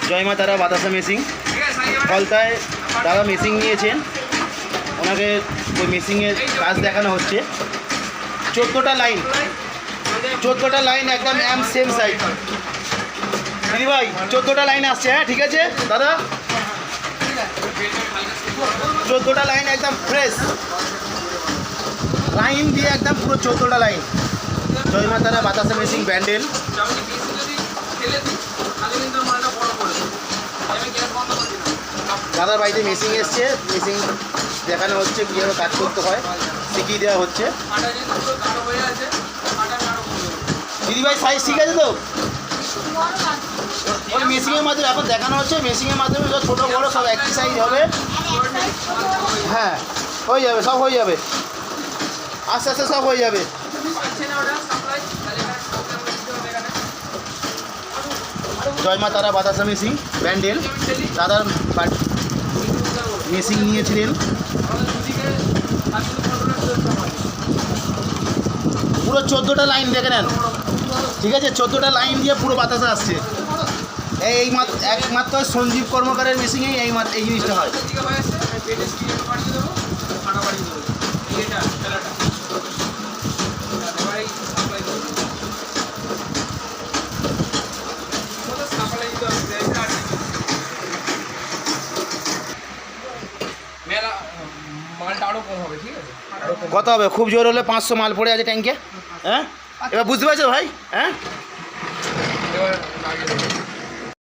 জয় মা তারা বাতাসা মেশিন ফলতায় দাদা মেশিন নিয়েছেন, ওনাকে ওই মেশিনের কাজ দেখানো হচ্ছে। 14টা লাইন একদম সেম সাইজ। দিদি ভাই 14টা লাইন আসছে, হ্যাঁ ঠিক আছে দাদা, 14টা লাইন একদম ফ্রেশ লাইন দিয়ে একদম পুরো 14টা লাইন। জয় মা তারা বাতাসা মেশিন ব্যান্ডেল। দাদার বাড়িতে মেশিন এসছে, মেশিন দেখানো হচ্ছে, কীভাবে কাজ করতে হয় শিখিয়ে দেওয়া হচ্ছে। দিদিভাই সাইজ ঠিক আছে তো? ওই মেশিনের মাধ্যমে এখন দেখানো হচ্ছে, মেশিনের মাধ্যমে ছোটো বড়ো সব একই সাইজ হবে। হ্যাঁ হয়ে যাবে, সব হয়ে যাবে, আস্তে আস্তে সব হয়ে যাবে। জয় মা তারা বাতাসা মেশিন ব্যান্ডেল। দাদার মেশিন নিয়েছিলেন, পুরো 14টা লাইন দেখে নেন, ঠিক আছে? 14টা লাইন দিয়ে পুরো বাতাসা আসছে। একমাত্র সঞ্জীব কর্মকারের মেশিনেই এই জিনিসটা হয়। কত হবে? খুব জোর হলে 500 মাল পড়ে আছে ট্যাঙ্কে। হ্যাঁ এবার বুঝতে পারছো ভাই? হ্যাঁ